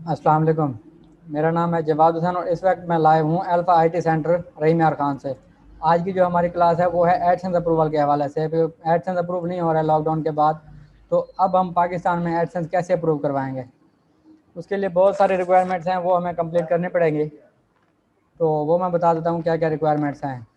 अस्सलाम वालेकुम। मेरा नाम है जवाद हुसैन और इस वक्त मैं लाइव हूँ अल्फ़ा आईटी सेंटर रहीम यार खान से। आज की जो हमारी क्लास है वो है एडसेंस अप्रूवल के हवाले से। एडसेंस अप्रूव नहीं हो रहा है लॉकडाउन के बाद, तो अब हम पाकिस्तान में एडसेंस कैसे अप्रूव करवाएंगे। उसके लिए बहुत सारे रिक्वायरमेंट्स हैं, वो हमें कंप्लीट करने पड़ेंगे। तो वो मैं बता देता हूँ क्या क्या रिक्वायरमेंट्स हैं।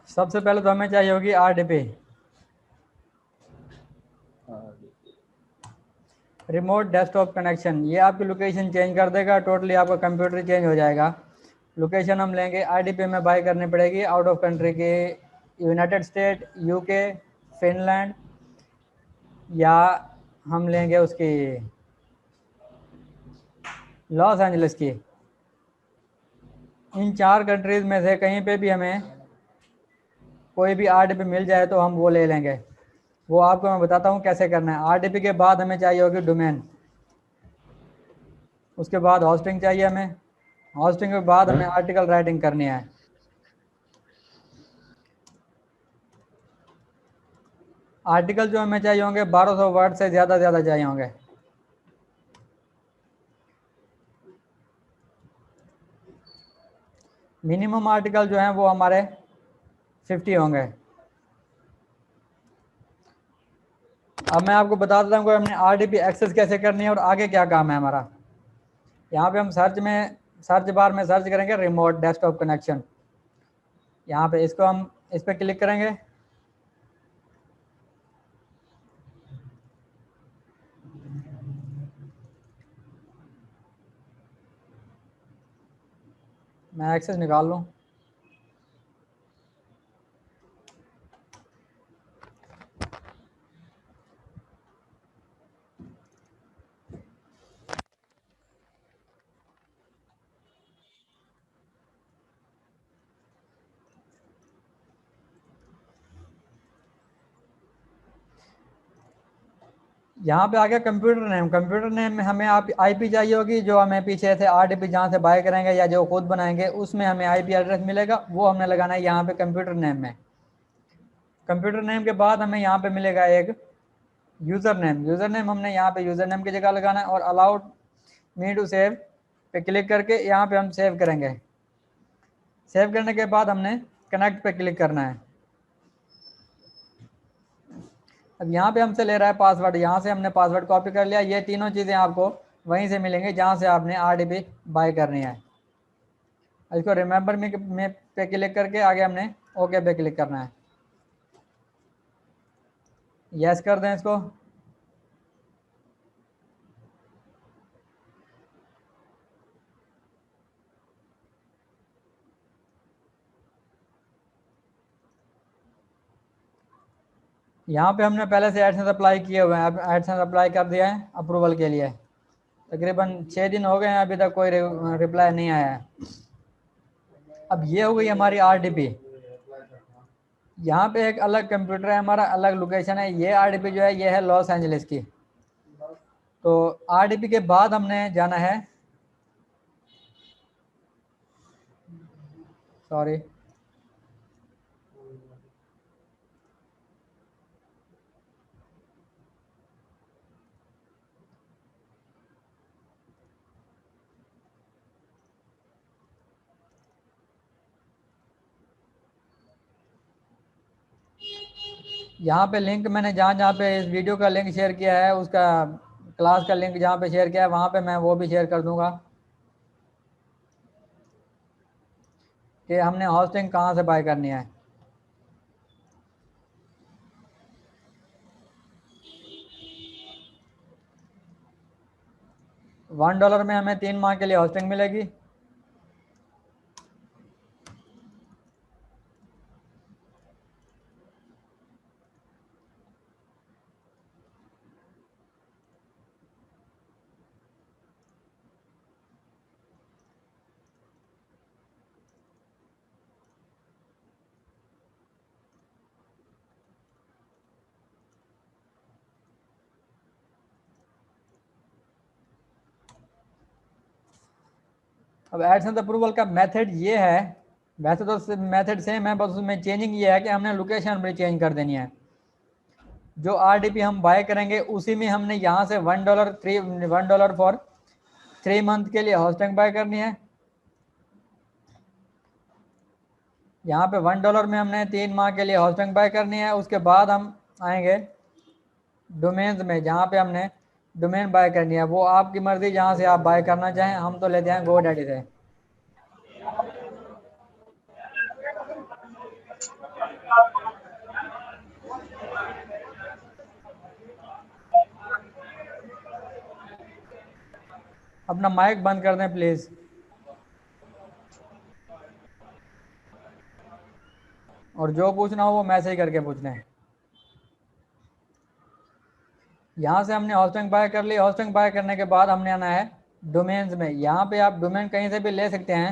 सबसे पहले तो हमें चाहिए होगी RDP, रिमोट डेस्कटॉप कनेक्शन। ये आपकी लोकेशन चेंज कर देगा, टोटली आपका कंप्यूटर चेंज हो जाएगा। लोकेशन हम लेंगे RDP में बाय करनी पड़ेगी आउट ऑफ कंट्री के, यूनाइटेड स्टेट, UK, फिनलैंड, या हम लेंगे उसकी लॉस एंजलिस की। इन 4 कंट्रीज़ में से कहीं पे भी हमें कोई भी RDP मिल जाए तो हम वो ले लेंगे। वो आपको मैं बताता हूँ कैसे करना है। RDP के बाद हमें चाहिए होगी डोमेन, उसके बाद होस्टिंग चाहिए हमें, होस्टिंग के बाद हमें आर्टिकल राइटिंग करनी है। आर्टिकल जो हमें चाहिए होंगे 1200 वर्ड से ज़्यादा चाहिए होंगे। मिनिमम आर्टिकल जो हैं वो हमारे 50 होंगे। अब मैं आपको बता देता हूँ कि हमने RDP एक्सेस कैसे करनी है और आगे क्या काम है हमारा। यहाँ पे हम सर्च बार में सर्च करेंगे रिमोट डेस्कटॉप कनेक्शन। यहाँ पे इसको हम इस पर क्लिक करेंगे। मैं एक्सेस निकाल लूँ। यहाँ पे आ गया कंप्यूटर नेम। कंप्यूटर नेम में हमें आप IP चाहिए होगी, जो हमें पीछे से RDP जहाँ से बाय करेंगे या जो खुद बनाएंगे उसमें हमें IP एड्रेस मिलेगा, वो हमने लगाना है यहाँ पे कंप्यूटर नेम में। कंप्यूटर नेम के बाद हमें यहाँ पे मिलेगा एक यूज़र नेम। यूज़र नेम हमने यहाँ पे यूज़र नेम की जगह लगाना है और अलाउड मी टू सेव पे क्लिक करके यहाँ पे हम सेव करेंगे। सेव करने के बाद हमने कनेक्ट पे क्लिक करना है। अब यहाँ पे हमसे ले रहा है पासवर्ड, यहाँ से हमने पासवर्ड कॉपी कर लिया। ये तीनों चीज़ें आपको वहीं से मिलेंगी जहाँ से आपने RDP बाय करनी है। इसको रिमेंबर में पे क्लिक करके आगे हमने ओके पे क्लिक करना है। यस कर दें इसको। यहाँ पे हमने पहले से एडसेंस अप्लाई किए हुए हैं। अब एडसेंस अप्लाई कर दिया है अप्रूवल के लिए। तकरीबन 6 दिन हो गए हैं, अभी तक कोई रिप्लाई नहीं आया है। अब ये हो गई हमारी RDP। यहाँ पे एक अलग कंप्यूटर है हमारा, अलग लोकेशन है। ये RDP जो है ये है लॉस एंजलिस की। तो RDP के बाद हमने जाना है, सॉरी, यहाँ पे लिंक मैंने जहाँ जहाँ पे इस वीडियो का लिंक शेयर किया है, उसका क्लास का लिंक जहाँ पे शेयर किया है वहाँ पे मैं वो भी शेयर कर दूंगा कि हमने होस्टिंग कहाँ से बाय करनी है। $1 में हमें 3 माह के लिए होस्टिंग मिलेगी। अब एडसेंस अप्रूवल का मेथड ये है, वैसे तो मेथड सेम है, बस उसमें चेंजिंग ये है कि हमने लोकेशन भी चेंज कर देनी है। जो RDP हम बाय करेंगे उसी में हमने यहाँ से $1 फॉर 3 मंथ के लिए होस्टिंग बाय करनी है। यहाँ पे $1 में हमने 3 माह के लिए होस्टिंग बाय करनी है। उसके बाद हम आएंगे डोमेन्स में, जहाँ पे हमने डोमेन बाय करनी है। वो आपकी मर्जी, जहाँ से आप बाय करना चाहें। हम तो लेते हैं GoDaddy से। अपना माइक बंद कर दें प्लीज, और जो पूछना हो वो मैसेज करके पूछ लें। यहाँ से हमने होस्टिंग बाय कर ली। होस्टिंग बाय करने के बाद हमने आना है डोमेन्स में। यहाँ पे आप डोमेन कहीं से भी ले सकते हैं।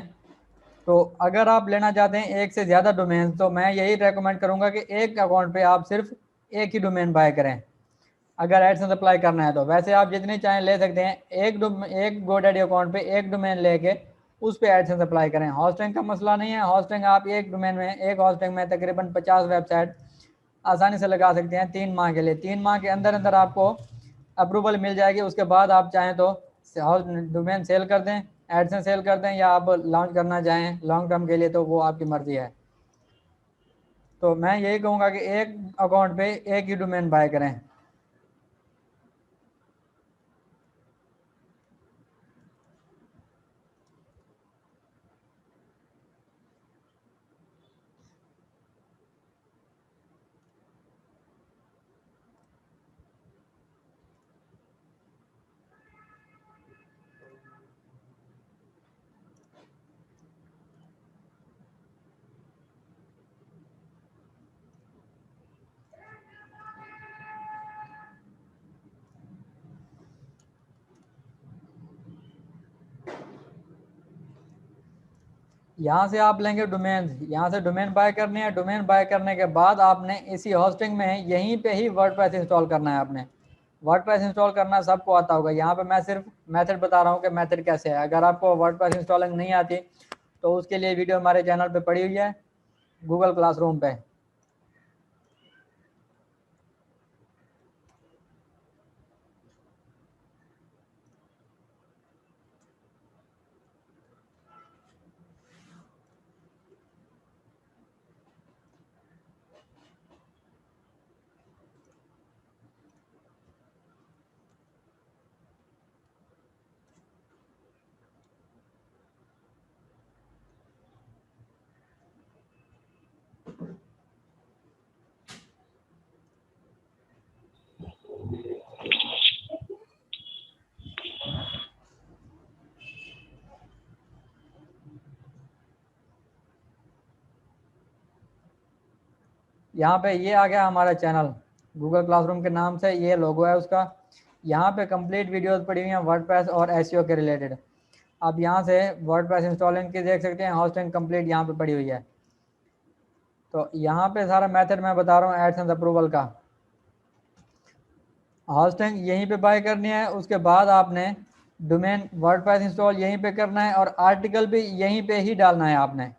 तो अगर आप लेना चाहते हैं एक से ज़्यादा डोमेन, तो मैं यही रेकमेंड करूँगा कि एक अकाउंट पे आप सिर्फ एक ही डोमेन बाय करें, अगर एडसेंस अप्लाई करना है तो। वैसे आप जितने चाहें ले सकते हैं। एक GoDaddy अकाउंट पे एक डोमेन लेके उस पे एडसेंस अप्लाई करें। होस्टिंग का मसला नहीं है। होस्टिंग आप एक डोमेन में, एक होस्टिंग में तकरीबन 50 वेबसाइट आसानी से लगा सकते हैं 3 माह के लिए। 3 माह के अंदर अंदर आपको अप्रूवल मिल जाएगी। उसके बाद आप चाहें तो डोमेन सेल कर दें, एडसेंस सेल कर दें, या आप लॉन्च करना चाहें लॉन्ग टर्म के लिए, तो वो आपकी मर्जी है। तो मैं यही कहूँगा कि एक अकाउंट पे एक ही डोमेन बाय करें। यहाँ से आप लेंगे डोमेन, यहाँ से डोमेन बाय करनी है। डोमेन बाय करने के बाद आपने इसी होस्टिंग में यहीं पे ही वर्डप्रेस इंस्टॉल करना है। आपने वर्डप्रेस इंस्टॉल करना सबको आता होगा। यहाँ पे मैं सिर्फ मेथड बता रहा हूँ कि मेथड कैसे है। अगर आपको वर्डप्रेस इंस्टॉलिंग नहीं आती तो उसके लिए वीडियो हमारे चैनल पे पड़ी हुई है, गूगल क्लासरूम पे। यहाँ पे ये आ गया हमारा चैनल गूगल क्लासरूम के नाम से, ये लोगो है उसका। यहाँ पे कंप्लीट वीडियोस पड़ी हुई हैं वर्डप्रेस और एसईओ के रिलेटेड। आप यहाँ से वर्डप्रेस इंस्टॉलिंग की देख सकते हैं, होस्टिंग कंप्लीट यहाँ पे पड़ी हुई है। तो यहाँ पे सारा मेथड मैं बता रहा हूँ एडसेंस अप्रूवल का। होस्टिंग यहीं पे बाय करनी है। उसके बाद आपने डोमेन वर्डप्रेस इंस्टॉल यहीं पे करना है, और आर्टिकल भी यहीं पे ही डालना है आपने।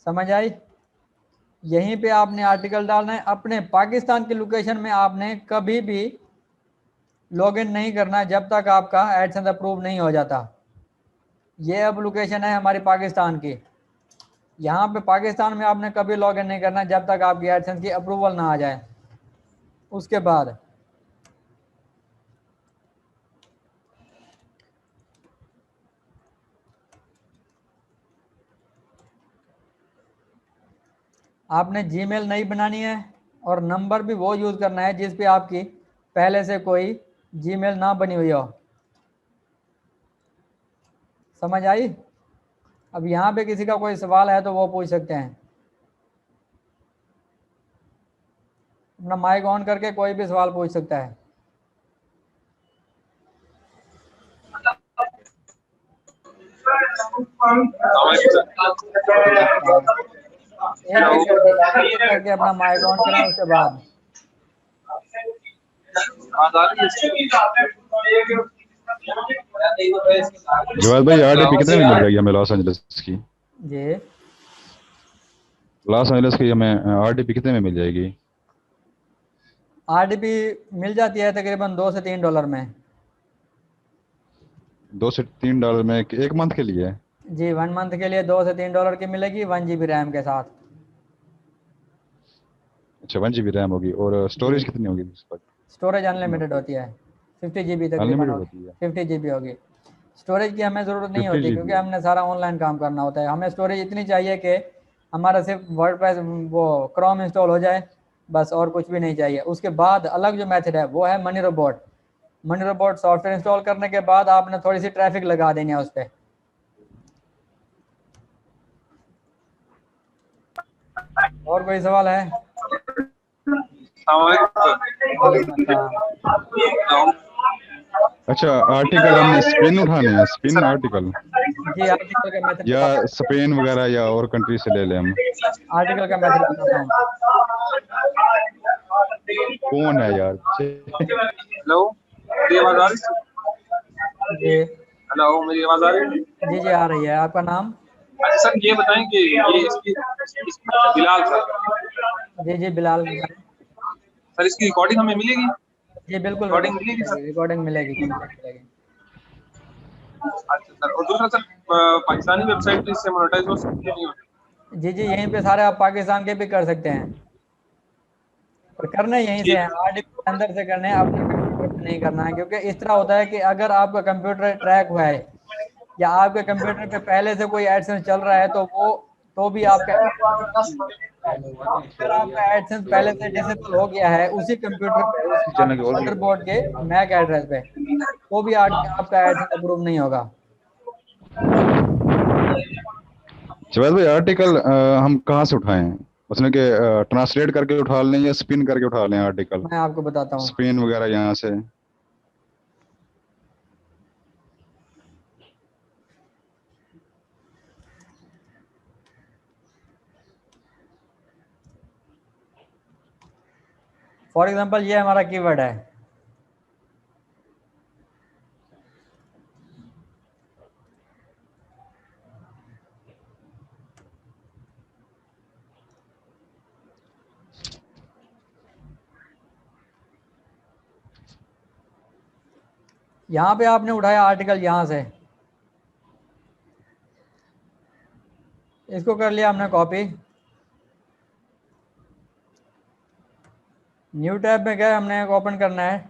समझ आई? यहीं पे आपने आर्टिकल डालना है। अपने पाकिस्तान की लोकेशन में आपने कभी भी लॉगिन नहीं करना जब तक आपका एडसेंस अप्रूव नहीं हो जाता। ये अब लोकेशन है हमारी पाकिस्तान की। यहाँ पे पाकिस्तान में आपने कभी लॉगिन नहीं करना जब तक आपकी एडसेंस की अप्रूवल ना आ जाए। उसके बाद आपने जीमेल नहीं बनानी है, और नंबर भी वो यूज़ करना है जिस पे आपकी पहले से कोई जीमेल ना बनी हुई हो। समझ आई? अब यहाँ पे किसी का कोई सवाल है तो वो पूछ सकते हैं। अपना माइक ऑन करके कोई भी सवाल पूछ सकता है। एक एक करके अपना माइक ऑन करें। उसके बाद जवाद भाई आरडीपी कितने में मिल जाएगी हमें लॉस एंजल्स की? जी, लॉस एंजल्स की हमें आरडीपी कितने में मिल जाएगी? आरडीपी मिल जाती है तकरीबन $2 से $3 में। $2 से $3 में एक मंथ के लिए? जी, 1 मंथ के लिए $2 से $3 की मिलेगी, 1 GB रैम के साथ। अच्छा, 1 GB रैम होगी और जी, स्टोरेज कितनी होगी उस पर? स्टोरेज अनलिमिटेड होती है, 50 GB तकरीबन अनलिमिटेड होगी। होती है? 50 GB होगी। स्टोरेज की हमें ज़रूरत नहीं फिफ्टी होती, जी क्योंकि बी हमने सारा ऑनलाइन काम करना होता है। हमें स्टोरेज इतनी चाहिए कि हमारा सिर्फ वर्डप्रेस वो क्रोम इंस्टॉल हो जाए, बस, और कुछ भी नहीं चाहिए। उसके बाद अलग जो मेथड है वो है money robot. Money robot software install करने के बाद आपने थोड़ी सी ट्रैफिक लगा देनी है उस पर। और कोई सवाल है? वालेकुम अस्सलाम। अच्छा, आर्टिकल हमने स्पिन उठाने हैं, स्पिन आर्टिकल, जी, आर्टिकल का मेथड या बताता हूँ। स्पेन वगैरह या और कंट्री से ले लें हम? आर्टिकल का मेथड बताता हूँ। कौन है यार? हेलो, मेरी आवाज आ रही है? जी, हेलो, मेरी आवाज आ रही है? जी, जी, आ रही है। आपका नाम? अच्छा सर, ये बताएं कि ये बिलाल सर। जी, जी, बिलाल बताएं। सर, इसकी रिकॉर्डिंग हमें मिलेगी? जी, बिल्कुल रिकॉर्डिंग मिलेगी सर? मिलेगी, रिकॉर्डिंग मिलेगी, क्यों नहीं मिलेगी। अच्छा सर, और दूसरा सर, पाकिस्तानी वेबसाइट पे इससे मोनेटाइज हो सकती है नहीं हो सकती? जी, जी, यहीं पे सारे आप पाकिस्तान के भी कर सकते हैं, पर करना यहीं से ठीक है, है। आरडीपी के अंदर से करने हैं, अपने कंप्यूटर पे नहीं करना है। क्योंकि इस तरह होता है कि अगर आपका कंप्यूटर ट्रैक हुआ है या आपके कंप्यूटर पे पहले से कोई एडसेंस चल रहा है, तो वो तो भी आपका है। अगर आपका एडसेंस पहले से डिसेबल हो गया है उसी कंप्यूटर पे, उस आपके मदरबोर्ड के मैक एड्रेस पे, तो भी आपका एडसेंस अप्रूव नहीं होगा। जवाद भाई आर्टिकल हम कहाँ से उठाएं? उसने के ट्रांसलेट करके उठा लें या स्पिन करके उठा लें आर्टिकल, मैं आपको बताता हूँ। स्पेन वगैरह यहाँ से? फॉर एग्जांपल ये हमारा कीवर्ड है। यहाँ पे आपने उठाया आर्टिकल, यहाँ से इसको कर लिया हमने कॉपी। न्यू टैब में गए, हमने ओपन करना है।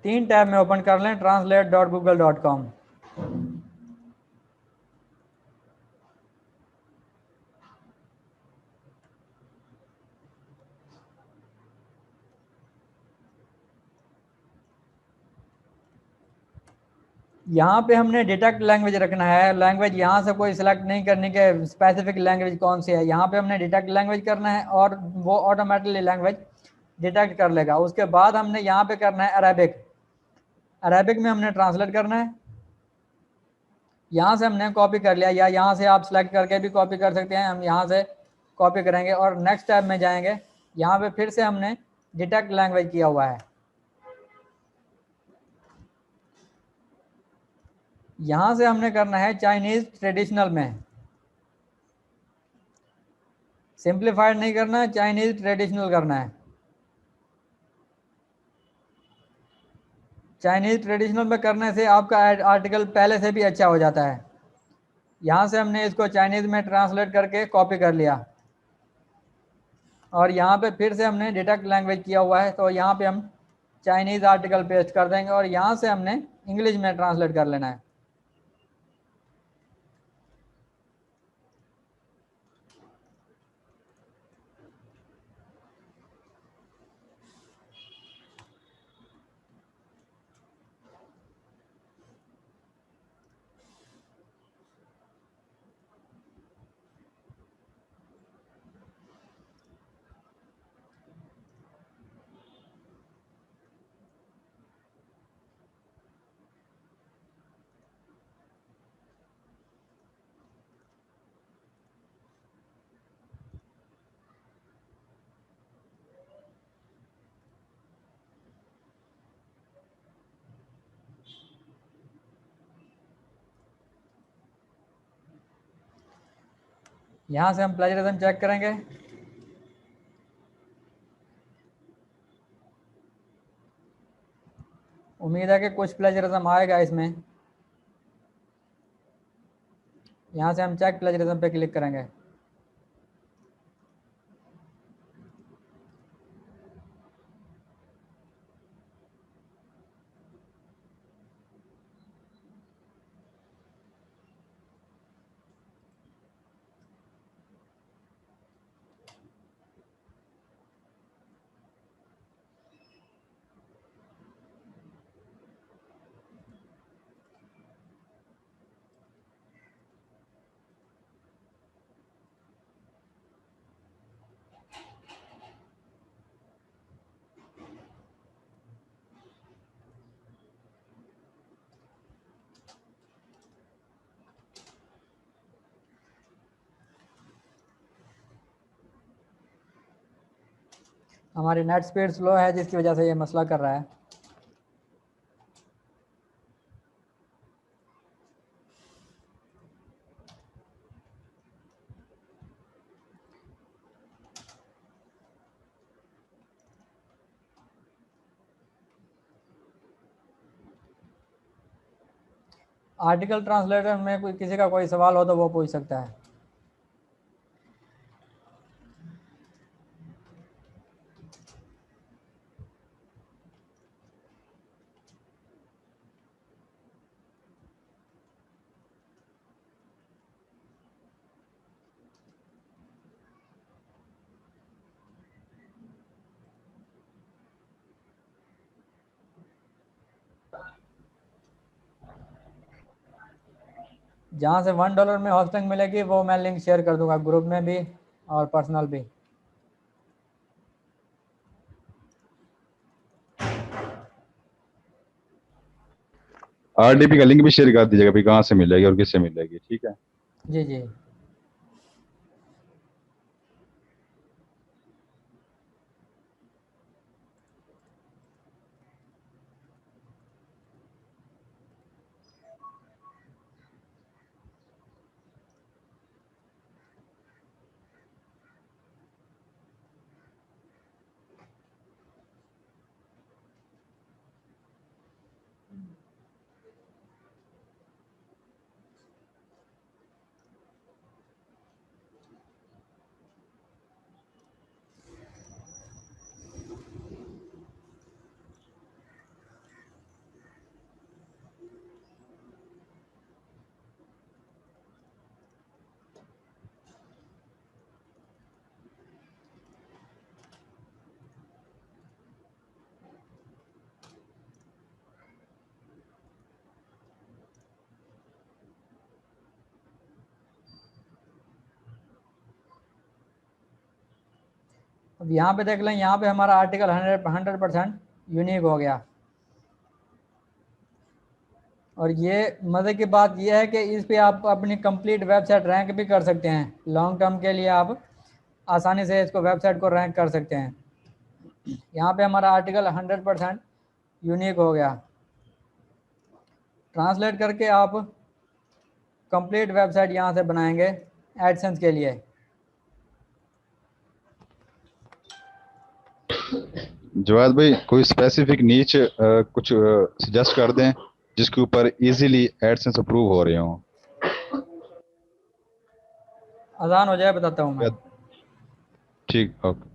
तीन टैब में ओपन कर लें, translate.google.com। यहाँ पे हमने डिटेक्ट लैंग्वेज रखना है। लैंग्वेज यहाँ से कोई सिलेक्ट नहीं करनी के स्पेसिफिक लैंग्वेज कौन सी है। यहाँ पे हमने डिटेक्ट लैंग्वेज करना है और वो ऑटोमेटिकली लैंग्वेज डिटेक्ट कर लेगा। उसके बाद हमने यहाँ पे करना है अरेबिक। अरेबिक में हमने ट्रांसलेट करना है। यहाँ से हमने कॉपी कर लिया, या यहाँ से आप सेलेक्ट करके भी कॉपी कर सकते हैं। हम यहाँ से कॉपी करेंगे और नेक्स्ट टैब में जाएंगे। यहाँ पे फिर से हमने डिटेक्ट लैंग्वेज किया हुआ है। यहाँ से हमने करना है चाइनीज़ ट्रेडिशनल में। सिंप्लीफाइड नहीं करना है, चाइनीज़ ट्रेडिशनल करना है। चाइनीज़ ट्रेडिशनल में करने से आपका आर्टिकल पहले से भी अच्छा हो जाता है। यहाँ से हमने इसको चाइनीज़ में ट्रांसलेट करके कॉपी कर लिया और यहाँ पे फिर से हमने डिटेक्ट लैंग्वेज किया हुआ है, तो यहाँ पे हम चाइनीज़ आर्टिकल पेस्ट कर देंगे और यहाँ से हमने इंग्लिश में ट्रांसलेट कर लेना है। यहाँ से हम प्लेजरिज्म चेक करेंगे। उम्मीद है कि कुछ प्लेजरिज्म आएगा इसमें। यहाँ से हम चेक प्लेजरिज्म पे क्लिक करेंगे। हमारी नेट स्पीड स्लो है जिसकी वजह से ये मसला कर रहा है। आर्टिकल ट्रांसलेटर में कोई किसी का कोई सवाल हो तो वो पूछ सकता है। जहाँ से $1 में होस्टिंग मिलेगी वो मैं लिंक शेयर कर दूंगा ग्रुप में भी और पर्सनल भी। RDP का लिंक भी शेयर कर दीजिएगा भाई, कहाँ से मिलेगी और किससे मिलेगी, ठीक है। जी जी। अब यहाँ पे देख लें, यहाँ पे हमारा आर्टिकल 100% यूनिक हो गया। और ये मज़े की बात ये है कि इस पे आप अपनी कंप्लीट वेबसाइट रैंक भी कर सकते हैं। लॉन्ग टर्म के लिए आप आसानी से इसको वेबसाइट को रैंक कर सकते हैं। यहाँ पे हमारा आर्टिकल 100% यूनिक हो गया। ट्रांसलेट करके आप कंप्लीट वेबसाइट यहाँ से बनाएंगे एडसेंस के लिए। जवाद भाई कोई स्पेसिफिक नीच कुछ सजेस्ट कर दें जिसके ऊपर इजीली एडसेंस अप्रूव हो रहे हों। आसान हो जाए बताता हूँ मैं। ठीक, ओके।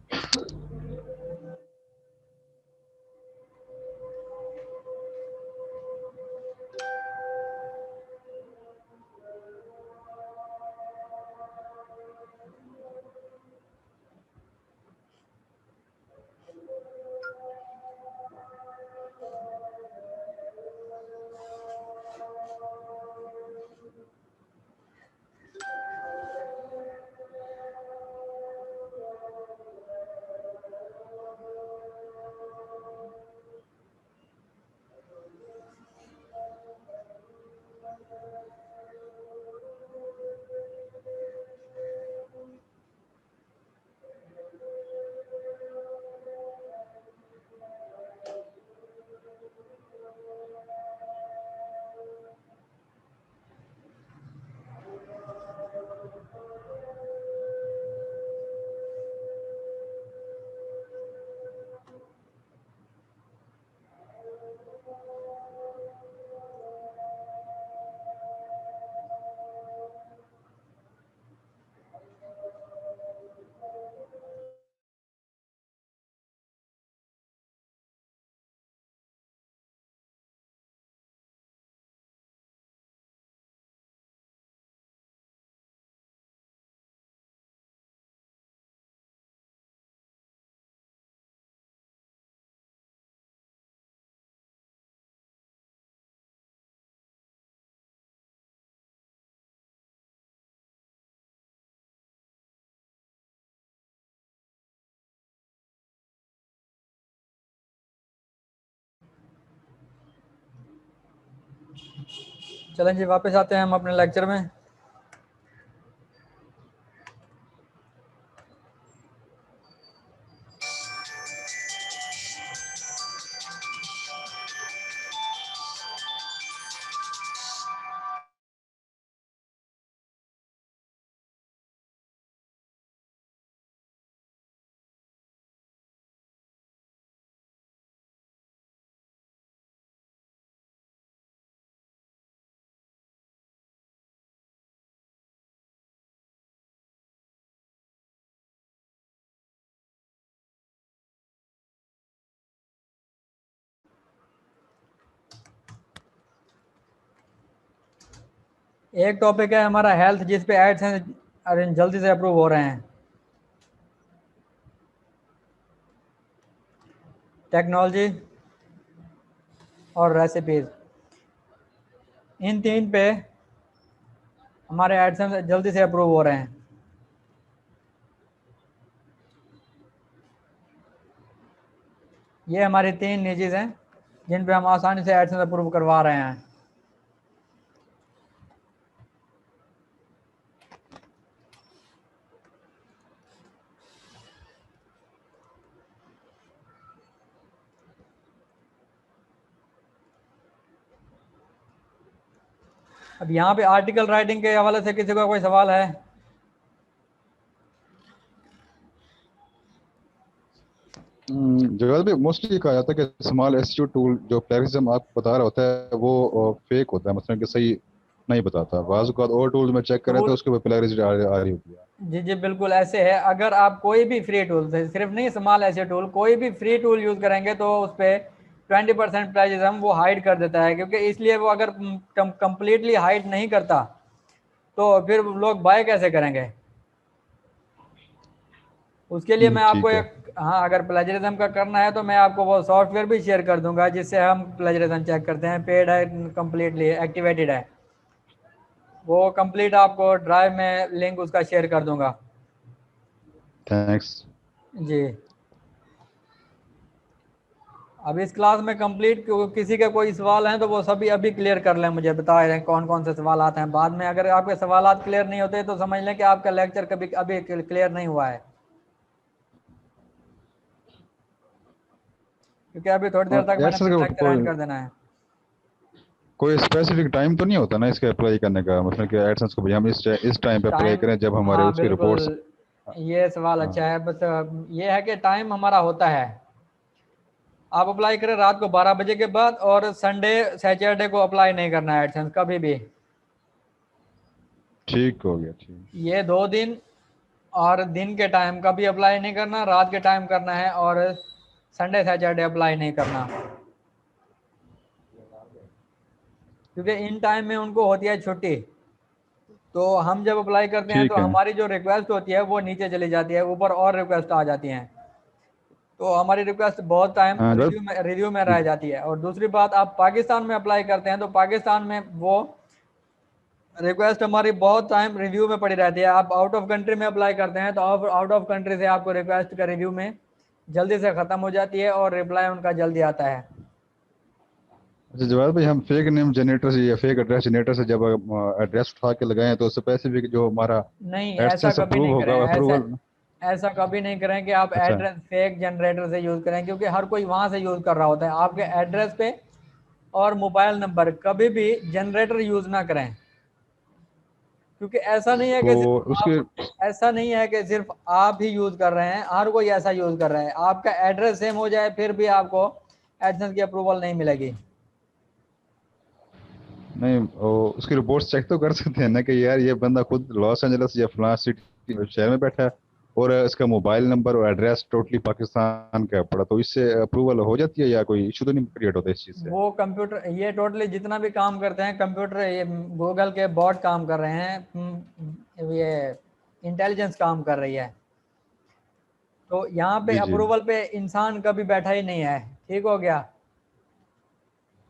चलें जी, वापस आते हैं हम अपने लेक्चर में। एक टॉपिक है हमारा हेल्थ, जिस पे एड्स हैं जल्दी से अप्रूव हो रहे हैं। टेक्नोलॉजी और रेसिपीज, इन तीन पे हमारे एडसेंस जल्दी से अप्रूव हो रहे हैं। ये हमारी तीन निजीज हैं जिन पे हम आसानी से एडसेंस अप्रूव करवा रहे हैं। अब यहाँ पे आर्टिकल राइटिंग के हवाले से किसी का कोई सवाल है? जगह भी मोस्टली कहा जाता है कि स्मॉल एसईओ टूल जो प्लेगरिज्म आप बता रहा होता है वो फेक होता है, मतलब कि सही नहीं बताता। बाज़ औक़ात और टूल में चेक करें तो उसके ऊपर प्लेगरिज्म आ रही होती है। जी जी बिल्कुल ऐसे है। अगर आप कोई भी फ्री टूल से, सिर्फ नहीं स्मॉल ऐसे टूल, कोई भी फ्री टूल यूज़ करेंगे तो उस पर 20% प्लेजरिज्म वो हाइड कर देता है, क्योंकि इसलिए वो अगर कंप्लीटली हाइड नहीं करता तो फिर लोग बाय कैसे करेंगे। उसके लिए मैं आपको ठीक है। एक, हाँ, अगर प्लेजरिज्म का करना है तो मैं आपको वो सॉफ्टवेयर भी शेयर कर दूंगा जिससे हम प्लेजरिज्म चेक करते हैं। पेड है, कंप्लीटली एक्टिवेटेड है, वो कंप्लीट आपको ड्राइव में लिंक उसका शेयर कर दूंगा। थैंक्स। जी, अब इस क्लास में कंप्लीट किसी का कोई सवाल है तो वो सभी अभी क्लियर कर लें, मुझे बता रहे हैं कौन कौन से सवाल आते हैं। बाद में अगर आपके सवाल क्लियर नहीं होते तो समझ लें कि आपका लेक्चर कभी अभी क्लियर नहीं हुआ है, क्योंकि अभी थोड़ी देर और तक मैंने एडसेंस अपना का लेक्चर एंड कर देना है। कोई स्पेसिफिक टाइम तो नहीं होता ना इसके अप्लाई करने का, मतलब कि एडसेंस को भाई हम इस टाइम पे अप्लाई टाइम, करें जब हमारे हाँ उसकी रिपोर्ट्स। बिल्कुल, ये सवाल अच्छा हाँ। है। बस ये है कि टाइम हमारा होता है, आप अप्लाई करें रात को 12 बजे के बाद, और संडे सैटरडे को अप्लाई नहीं करना है एडसेंस कभी भी। ठीक हो गया, ठीक। ये 2 दिन, और दिन के टाइम कभी अप्लाई नहीं करना, रात के टाइम करना है, और संडे सैटरडे अप्लाई नहीं करना, क्योंकि इन टाइम में उनको होती है छुट्टी। तो हम जब अप्लाई करते हैं तो ठीक है। हमारी जो रिक्वेस्ट होती है वो नीचे चली जाती है, ऊपर और रिक्वेस्ट आ जाती हैं, तो हमारी रिक्वेस्ट बहुत टाइम हाँ जब रिव्यू में रह जाती है। और दूसरी बात, आप पाकिस्तान में अप्लाई करते हैं तो पाकिस्तान में वो रिक्वेस्ट हमारी बहुत टाइम रिव्यू में पड़ी रहती है। आप आउट ऑफ कंट्री में अप्लाई करते हैं तो आउट ऑफ कंट्री से आपको रिक्वेस्ट का रिव्यू में जल्दी से ख़त्म हो जाती है और रिप्लाई उनका जल्दी आता है। अच्छा जवाब भाई, हम फेक नेम जनरेटर से या फेक एड्रेस जनरेटर से जब एड्रेस उठा के लगाएं तो स्पेसिफिक जो हमारा नहीं, ऐसा एडसेंस कभी अप्रूव नहीं करें। होगा ऐसा अप्रूवल। ऐसा कभी नहीं करें कि आप अच्छा। एड्रेस फेक जनरेटर से यूज़ करें, क्योंकि हर कोई वहाँ से यूज़ कर रहा होता है। आपके एड्रेस पे और मोबाइल नंबर कभी भी जनरेटर यूज़ ना करें, क्योंकि ऐसा नहीं है तो कि सिर्फ उसके आप, ऐसा नहीं है कि सिर्फ आप ही यूज़ कर रहे हैं, हर कोई ऐसा यूज़ कर रहा है। आपका एड्रेस सेम हो जाए फिर भी आपको एडसेंस की अप्रूवल नहीं मिलेगी। नहीं उसकी रिपोर्ट्स चेक तो कर सकते हैं ना कि यार ये बंदा खुद लॉस एंजल्स या फलां सिटी शहर में बैठा है और इसका मोबाइल नंबर और एड्रेस टोटली पाकिस्तान का पड़ा, तो इससे अप्रूवल हो जाती है या कोई इशू तो नहीं क्रिएट होता इस चीज़ से? वो कंप्यूटर, ये टोटली जितना भी काम करते हैं कंप्यूटर, ये गूगल के बॉट काम कर रहे हैं, ये इंटेलिजेंस काम कर रही है। तो यहाँ पे जी जी। अप्रूवल पे इंसान कभी बैठा ही नहीं है, ठीक हो गया।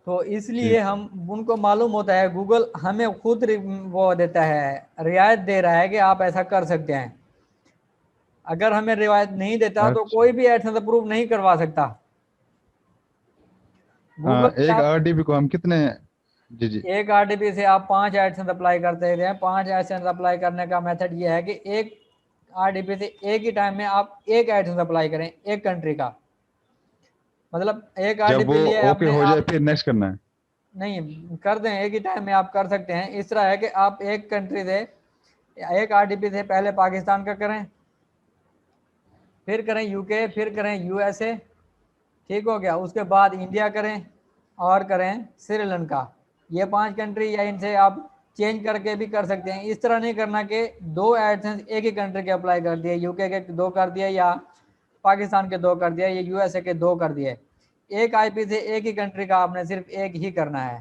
तो इसलिए ठीक है। हम, उनको मालूम होता है, गूगल हमें खुद वो देता है, रियायत दे रहा है कि आप ऐसा कर सकते हैं। अगर हमें रियायत नहीं देता तो अच्छा। कोई भी एडसेंस अप्रूव नहीं करवा सकता। गूगल पे एक आप, आरडीबी को हम कितने जी जी। एक आरडीपी से आप 5 एडसेंस अप्लाई करते हैं। 5 एडसेंस अप्लाई करने का मेथड ये है कि एक आरडीपी से एक ही टाइम में आप एक एडसेंस अप्लाई करें एक कंट्री का। मतलब एक जब वो आरडीपी लिए ओके आपने हो जाए आप फिर नेक्स्ट करना है। नहीं कर दें, एक ही टाइम में आप कर सकते हैं। इस तरह है कि आप एक कंट्री से एक आरडीपी से पहले पाकिस्तान का करें, फिर करें यूके, फिर करें यूएसए, ठीक हो गया। उसके बाद इंडिया करें और करें श्रीलंका। ये 5 कंट्री, या इनसे आप चेंज करके भी कर सकते हैं। इस तरह नहीं करना कि 2 एडसेंस एक ही कंट्री के अप्लाई कर दिए, यूके के 2 कर दिए या पाकिस्तान के 2 कर दिए या यूएसए के 2 कर दिए। एक आईपी से एक ही कंट्री का आपने सिर्फ एक ही करना है।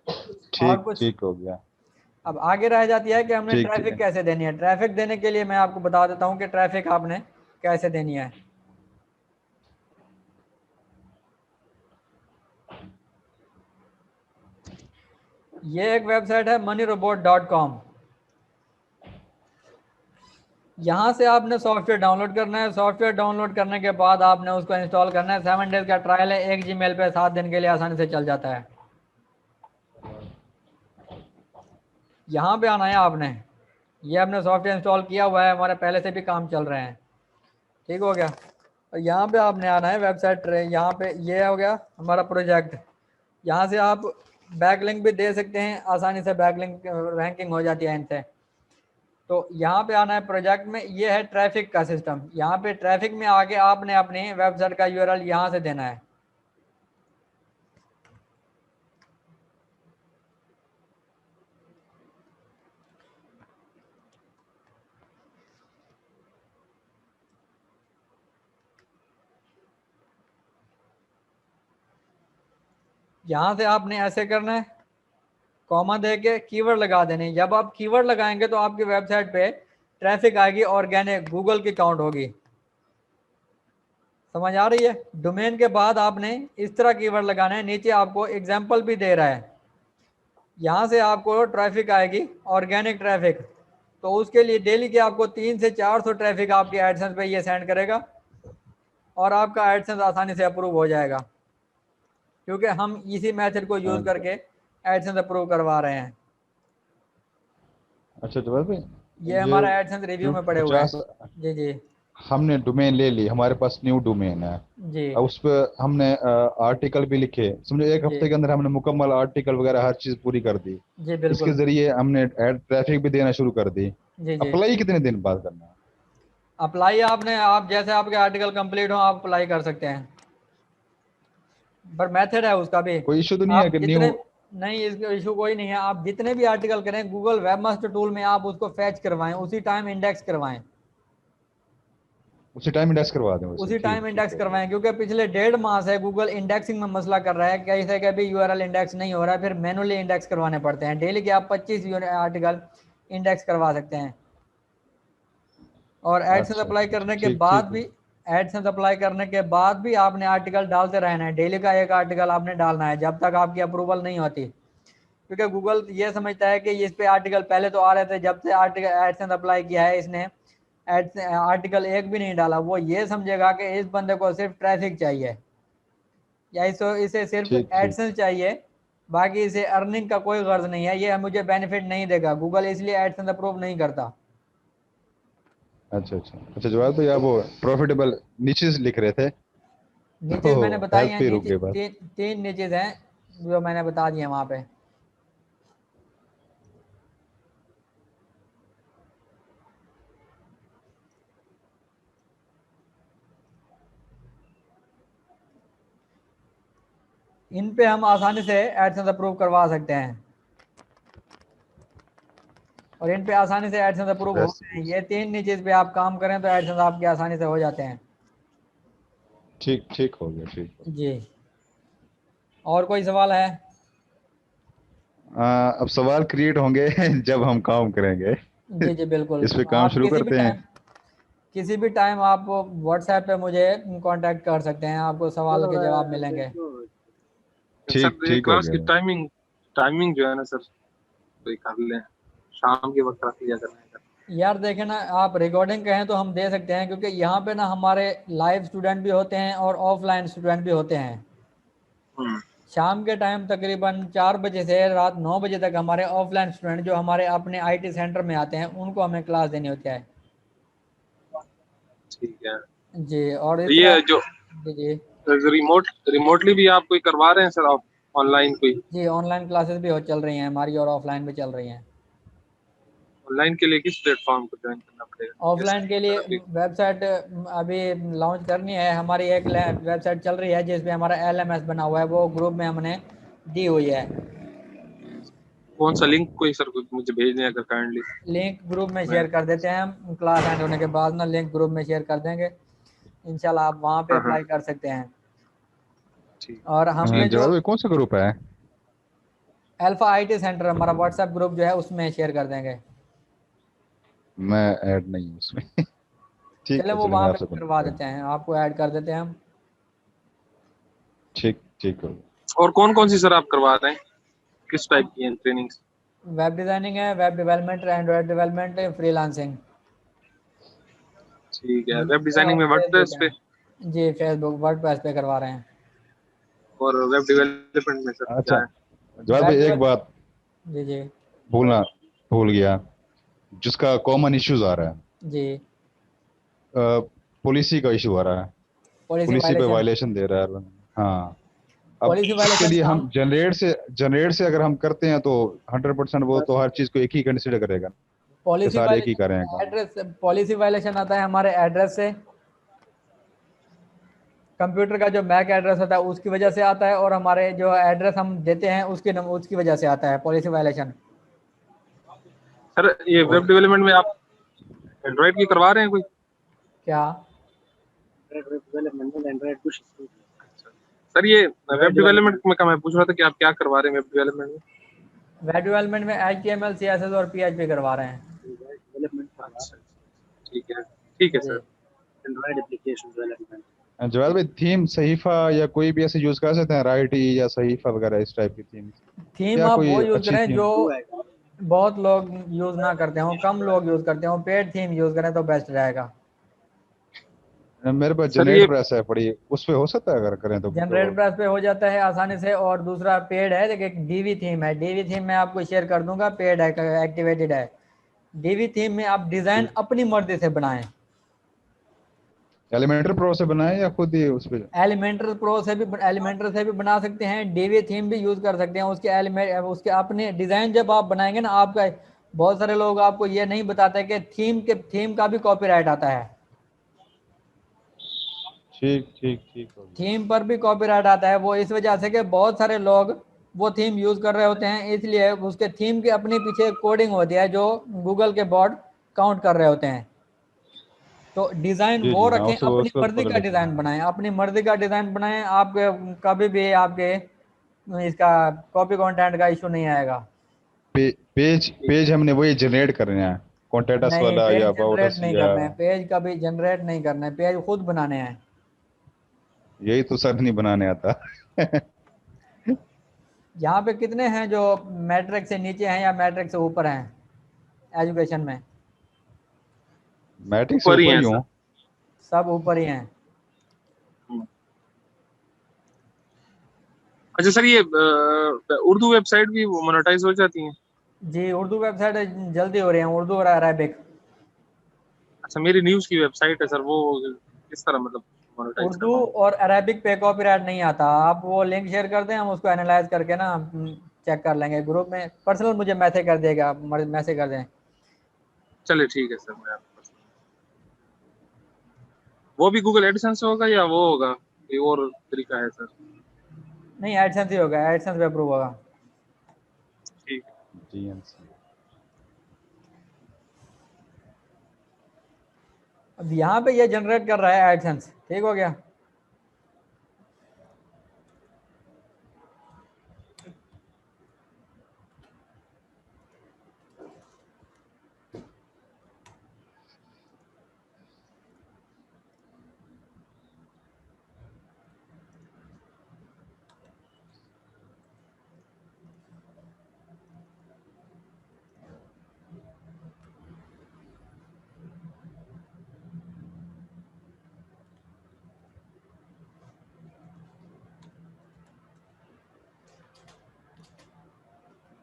और ठीक कुछ ठीक हो गया। अब आगे रह जाती है कि हमने ठीक ट्रैफिक है। कैसे देनी है। ट्रैफिक देने के लिए मैं आपको बता देता हूं कि ट्रैफिक आपने कैसे देनी है। ये एक वेबसाइट है moneyRobot.com। यहाँ से आपने सॉफ्टवेयर डाउनलोड करना है। सॉफ्टवेयर डाउनलोड करने के बाद आपने उसको इंस्टॉल करना है। 7 डेज का ट्रायल है। एक जीमेल पे 7 दिन के लिए आसानी से चल जाता है। यहाँ पे आना है आपने। ये हमने सॉफ्टवेयर इंस्टॉल किया हुआ है, हमारे पहले से भी काम चल रहे हैं, ठीक हो गया। और यहाँ पे आपने आना है वेबसाइट। यहाँ पे ये हो गया हमारा प्रोजेक्ट। यहाँ से आप बैकलिंक भी दे सकते हैं, आसानी से बैकलिंक रैंकिंग हो जाती है इनसे। तो यहाँ पे आना है प्रोजेक्ट में। ये है ट्रैफिक का सिस्टम। यहाँ पे ट्रैफिक में आके आपने अपनी वेबसाइट का यूआरएल यहाँ से देना है। यहाँ से आपने ऐसे करना है, कॉमा दे के कीवर्ड लगा देने। जब आप कीवर्ड लगाएंगे तो आपकी वेबसाइट पे ट्रैफिक आएगी, ऑर्गेनिक गूगल की काउंट होगी। समझ आ रही है। डोमेन के बाद आपने इस तरह कीवर्ड लगाना है। नीचे आपको एग्जांपल भी दे रहा है। यहाँ से आपको ट्रैफिक आएगी, ऑर्गेनिक ट्रैफिक। तो उसके लिए डेली के आपको 300 से 400 ट्रैफिक आपके एडसेंस पे ये सेंड करेगा और आपका एडसेंस आसानी से अप्रूव हो जाएगा, क्योंकि हम इसी मेथड को यूज अच्छा करके एडसेंस अप्रूव करवा रहे हैं। अच्छा जवाब भाई, ये ये हमारा एडसेंस रिव्यू जो में पड़े हुए हैं। 50 जी जी हमने डोमेन ले ली, हमारे पास न्यू डोमेन है। जी अब उस पर हमने आर्टिकल भी लिखे, समझो एक जी हफ्ते के अंदर हमने मुकम्मल आर्टिकल वगैरह हर चीज पूरी कर दी। जी इसके बिल्कुल। जरिए हमने एड ट्रैफिक भी देना शुरू कर दी। जी जी। अप्लाई कितने दिन बाद करना है? अप्लाई आपने, आप जैसे आपके आर्टिकल कंप्लीट हो आप अप्लाई कर सकते हैं, पर मेथड है उसका भी। कोई इशू तो नहीं है आप कि न्यू जितने, नहीं इसका इशू कोई नहीं है। आप जितने भी आर्टिकल करें गूगल वेबमास्टर टूल में आप उसको फैच करवाएं, उसी टाइम इंडेक्स करवाएं। उसी टाइम इंडेक्स करवा दें उसे? उसी ठीक टाइम ठीक इंडेक्स हो गया। करवाएं, क्योंकि पिछले 1.5 माह से गूगल इंडेक्सिंग में मसला कर रहा है। कैसे कभी यूआरएल इंडेक्स नहीं हो रहा है, फिर मैनुअली इंडेक्स करवाने पड़ते हैं। डेली के आप 25 आर्टिकल इंडेक्स करवा सकते हैं। और एडसेंस अच्छा अप्लाई अच्छा अच्छा, करने के ठीक बाद ठीक भी, है। एडसेंस अप्लाई करने के बाद भी आपने आर्टिकल डालते रहना है। डेली का एक आर्टिकल आपने डालना है जब तक आपकी अप्रूवल नहीं होती। क्योंकि गूगल ये समझता है कि इस पे आर्टिकल पहले तो आ रहे थे, जब से आर्टिकल एडसेंस अप्लाई किया है इसने आर्टिकल एक भी नहीं डाला। वो ये समझेगा कि इस बंदे को सिर्फ ट्रैफिक चाहिए या इसे सिर्फ ठीक ठीक। एडसेंस चाहिए, बाकी इसे अर्निंग का कोई गर्ज नहीं है, ये मुझे बेनिफिट नहीं देगा। गूगल इसलिए एडसेंस अप्रूव नहीं करता। अच्छा अच्छा अच्छा जवाब भाई, आप वो प्रॉफिटेबल नीचेस लिख रहे थे तो नीचे मैंने बताई हेल्प हैं, पे रुक नीचे गए बात। तीन नीचेज हैं जो मैंने बता दिए वहां पे। इन पे हम आसानी से एडसेंस अप्रूव करवा सकते हैं और इन पे आसानी से एडसेंस अप्रूव होते हैं। रेसिपीज। ये 3 नीचेज पे आप काम करें तो एडसेंस आपके आसानी से हो जाते हैं। ठीक ठीक हो गया, ठीक हो जी। और कोई सवाल है? गया। अब सवाल क्रिएट होंगे जब हम काम करेंगे। जी जी बिल्कुल। इस पे काम आप शुरू करते हैं। किसी भी टाइम आप व्हाट्सएप पे मुझे कांटेक्ट कर सकते हैं, आपको सवाल के जवाब मिलेंगे। ठीक सर ये ठीक हो क्लास गया की भाई। टाइमिंग टाइमिंग जो है ना सर, तो ये कर लें, शाम के वक्त रख लिया करना है। यार देखे ना, आप रिकॉर्डिंग कहें तो हम दे सकते हैं, क्योंकि यहाँ पे ना हमारे लाइव स्टूडेंट भी होते हैं और ऑफलाइन स्टूडेंट भी होते हैं। हम्म। शाम के टाइम तकरीबन 4 बजे से रात 9 बजे तक हमारे ऑफलाइन स्टूडेंट जो हमारे अपने आईटी सेंटर में आते हैं, उनको हमें क्लास देनी होती है। ठीक है। जी, और तो इस तरह। ये जो जी जी। रिमोटली भी आप कोई करवा रहे हैं सर, आप ऑनलाइन कोई? जी, ऑनलाइन क्लासेस भी हो चल रही हैं हमारी और ऑफलाइन भी चल रही हैं। ऑनलाइन के लिए किस प्लेटफॉर्म को ज्वाइन करना पड़ेगा, किस ऑफलाइन के लिए तरह की? वेबसाइट अभी लॉन्च करनी है। हमारी एक वेबसाइट चल रही है जिसपे हमारा एलएमएस बना हुआ है, वो ग्रुप में हमने दी हुई है। कौन सा लिंक कोई सर कुछ मुझे भेज दें अगर काइंडली। लिंक ग्रुप में मैं शेयर कर देते हैं हम, क्लास एंड होने के बाद ना लिंक ग्रुप में शेयर कर देंगे। इंशाल्लाह आप वहाँ पे हाँ हाँ अप्लाई कर सकते हैं। ठीक। और हमने जो जवाब भाई कौन सा ग्रुप है? अल्फा आईटी सेंटर हमारा व्हाट्सएप ग्रुप जो है उसमें शेयर कर देंगे। मैं ऐड नहीं हूँ उसमें। ठीक चले है, वो चलो मैं वहाँ पे आपसे करवा करूँगा। देते हैं, आपको ऐड कर देते हैं हम। ठीक ठीक हो। और कौन कौन सी सर आप करवा रहे हैं, किस टाइप की हैं ट्रेनिंग्स? वेब डिजाइनिंग है, web development, Android development, freelancing. ठीक है। वेब और डिजाइनिंग में फेसबुक वर्डप्रेस है। पे? जी, फेसबुक वर्डप्रेस पे करवा रहे हैं। और वेब डेवलपमेंट में सर क्या अच्छा, है? जवाब भाई वेब एक डेवलप बात जी जी। भूलना भूल गया, जिसका कॉमन इश्यूज आ रहा है, जी। पॉलिसी का इशू आ रहा है। पॉलिसी पॉलिसी पे वायलेशन। वायलेशन दे रहा है। हाँ, अब पॉलिसी उसके वायलेशन लिए हम हम जनरेट से अगर हम करते हैं तो 100% वो तो हर चीज को एक ही कंसिडर करेगा कि पॉलिसी सारे एक ही कर रहे हैं वायलेशन काम। एड्रेस, पॉलिसी वायलेशन आता है हमारे एड्रेस से। कंप्यूटर का जो मैक एड्रेस होता है उसकी वजह से आता है, और हमारे जो एड्रेस हम देते हैं उसकी वजह से आता है पॉलिसी वायलेशन। सर ये वेब और डेवलपमेंट में आप एंड्रॉइड की करवा रहे हैं कोई? क्या? अच्छा। सर ये वेब डेवलपमेंट में का मैं पूछ रहा था कि आप क्या करवा रहे हैं वेब डेवलपमेंट में? वेब डेवलपमेंट में HTML CSS और PHP करवा रहे हैं। अच्छा, ठीक है जी। सर। Android application development. जवाब भाई थीम सहीफा या कोई भी ऐसे यूज कर सकते हैं, राइटी या सहीफा वगैरह इस टाइप की थीम? थीम क्या आप कोई वो यूज अच्छी करें थीम? जो बहुत लोग यूज ना करते हो, कम लोग यूज करते हो, पेड थीम यूज करें तो बेस्ट रहेगा। मेरे पास सर जनरेट ये प्रेस है पड़ी, उस पे हो सकता है अगर करें जनरेट तो। प्रेस पे हो जाता है आसानी से। और दूसरा पेड है, देखिए एक डीवी थीम है, डीवी थीम मैं आपको शेयर कर दूंगा, पेड है, एक्टिवेटेड है। डीवी थीम में आप डिजाइन अपनी मर्जी से बनाएं। एलिमेंटर प्रो से बनाए या खुद ही उस पे? एलिमेंटर से भी बना सकते हैं, डीवी थीम भी यूज कर सकते हैं। उसके एलिमेंट, उसके अपने डिजाइन जब आप बनाएंगे ना, आपका बहुत सारे लोग आपको ये नहीं बताते कि थीम का भी कॉपीराइट आता है। ठीक ठीक ठीक हो गया। थीम पर भी कॉपीराइट आता है, वो इस वजह से कि बहुत सारे लोग वो थीम यूज कर रहे होते हैं, इसलिए उसके थीम के अपने पीछे कोडिंग होती है जो गूगल के बॉट काउंट कर रहे होते हैं। तो डिजाइन जी वो जी, हाँ रखें, उसको अपनी उसको मर्जी पता का लग गया। डिजाइन बनाएं, अपनी मर्जी का डिजाइन बनाएं। आपके कभी भी आपके इसका कॉपी कंटेंट का इशू नहीं आएगा। पेज पेज हमने वही जनरेट करने हैं, कॉन्टेक्टस नहीं, वाला पेज या अबाउट जनरेट अस नहीं या? करना है, पेज कभी जनरेट नहीं करना है, पेज खुद बनाने हैं। यही तो सर नहीं बनाने आता। यहाँ पे कितने हैं जो मैट्रिक से नीचे हैं या मैट्रिक से ऊपर हैं एजुकेशन में? मैट्रिक से ऊपर ही ऊपर है ही सर। हूँ। सब ऊपर ही हैं। हम्म। अच्छा सर ये उर्दू वेबसाइट भी मोनेटाइज हो जाती हैं? जी, उर्दू वेबसाइट जल्दी हो रही है, उर्दू और अरबिक। अच्छा, मेरी न्यूज़ की वेबसाइट है सर, वो किस तरह मतलब मोनेटाइज उर्दू करवाऊँ? और अरबिक पे कॉपीराइट नहीं आता। आप वो लिंक शेयर कर दें, हम उसको एनालाइज करके ना चेक कर लेंगे। ग्रुप में पर्सनल मुझे मैसेज कर देगा, मैसेज कर दें। चलिए ठीक है सर, मैं आपको वो भी गूगल एडसेंस से होगा या वो होगा ये और तरीका है सर? नहीं, एडसेंस ही होगा, एडसेंस पे अप्रूव होगा। ठीक है। GNC। अब यहाँ पे ये जनरेट कर रहा है एडसेंस, ठीक हो गया।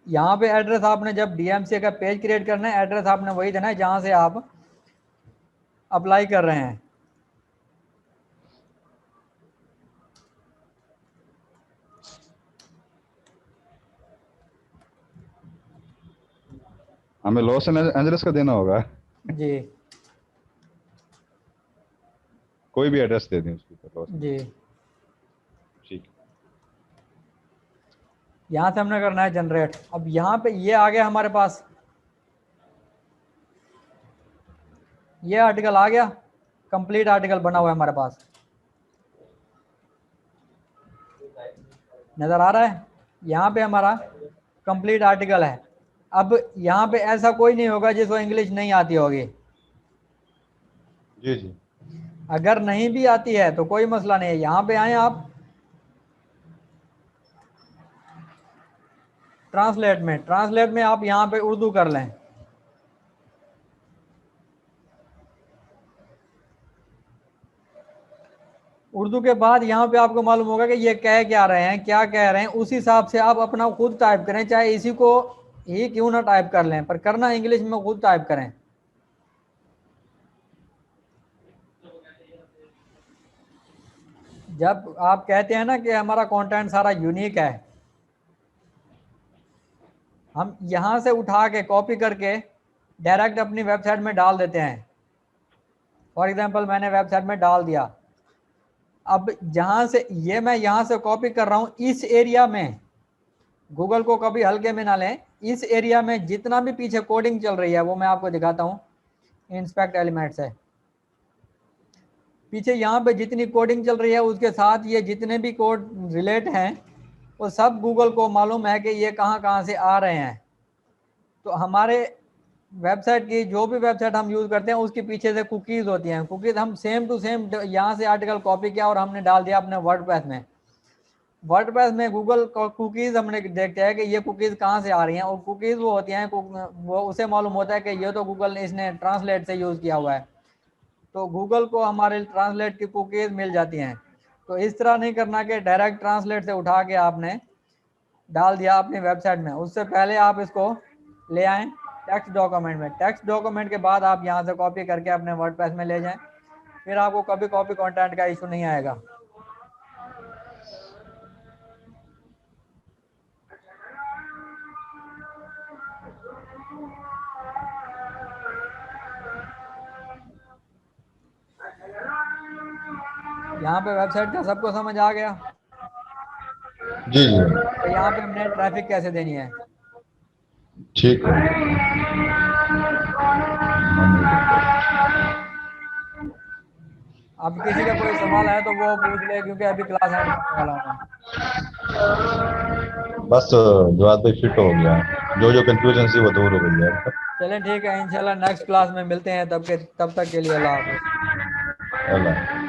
यहाँ पे एड्रेस आपने जब DMCA का पेज क्रिएट करना है, एड्रेस आपने वही देना है जहाँ से आप अप्लाई कर रहे हैं। हमें लॉस एंजलिस का देना होगा, जी कोई भी एड्रेस दे दें उसके ऊपर लॉस। जी, ठीक। यहाँ से हमने करना है जनरेट। अब यहाँ पे ये आ गया हमारे पास, ये आर्टिकल आ गया, कंप्लीट आर्टिकल बना हुआ है हमारे पास, नजर आ रहा है। यहाँ पे हमारा कंप्लीट आर्टिकल है। अब यहाँ पे ऐसा कोई नहीं होगा जिसको इंग्लिश नहीं आती होगी। जी जी। अगर नहीं भी आती है तो कोई मसला नहीं है, यहाँ पे आए आप ट्रांसलेट में आप यहाँ पे उर्दू कर लें। उर्दू के बाद यहाँ पे आपको मालूम होगा कि ये कह क्या रहे हैं, क्या कह रहे हैं, उस हिसाब से आप अपना खुद टाइप करें, चाहे इसी को ही क्यों ना टाइप कर लें, पर करना इंग्लिश में खुद टाइप करें। जब आप कहते हैं ना कि हमारा कंटेंट सारा यूनिक है, हम यहाँ से उठा के कॉपी करके डायरेक्ट अपनी वेबसाइट में डाल देते हैं। फॉर एग्जांपल मैंने वेबसाइट में डाल दिया। अब जहाँ से ये मैं यहाँ से कॉपी कर रहा हूँ, इस एरिया में गूगल को कभी हल्के में ना लें। इस एरिया में जितना भी पीछे कोडिंग चल रही है वो मैं आपको दिखाता हूँ। इंस्पेक्ट एलिमेंट्स है, पीछे यहाँ पे जितनी कोडिंग चल रही है उसके साथ ये जितने भी कोड रिलेट हैं वो सब गूगल को मालूम है कि ये कहाँ कहाँ से आ रहे हैं। तो हमारे वेबसाइट की जो भी वेबसाइट हम यूज़ करते हैं उसके पीछे से कुकीज़ होती हैं। कुकीज़ हम सेम टू सेम यहाँ से आर्टिकल कॉपी किया और हमने डाल दिया अपने वर्डप्रेस में। वर्डप्रेस में गूगल कुकीज़ हमने देखते हैं कि ये कुकीज़ कहाँ से आ रही हैं, और कुकीज़ वो होती हैं, वो उसे मालूम होता है कि ये तो गूगल ने इसने ट्रांसलेट से यूज़ किया हुआ है, तो गूगल को हमारे ट्रांसलेट की कुकीज़ मिल जाती हैं। तो इस तरह नहीं करना कि डायरेक्ट ट्रांसलेट से उठा के आपने डाल दिया अपनी वेबसाइट में। उससे पहले आप इसको ले आएँ टेक्स्ट डॉक्यूमेंट में। टेक्स्ट डॉक्यूमेंट के बाद आप यहाँ से कॉपी करके अपने वर्डप्रेस में ले जाएं, फिर आपको कभी कॉपी कंटेंट का इशू नहीं आएगा। यहाँ पे वेबसाइट का सबको समझ आ गया? जी जी। तो यहाँ पे हमने ट्रैफिक कैसे देनी है। ठीक है। अब किसी का कोई सवाल है तो वो पूछ ले, क्योंकि अभी क्लास एंड करने वाला हूँ मैं। बस जवाब भाई फिट हो गया, जो जो कंफ्यूजन थी वो दूर हो गई है। चलें ठीक है, इंशाल्लाह नेक्स्ट क्लास में मिलते हैं। तब तक के लिए अल्लाह हाफ़िज़। अल्लाह।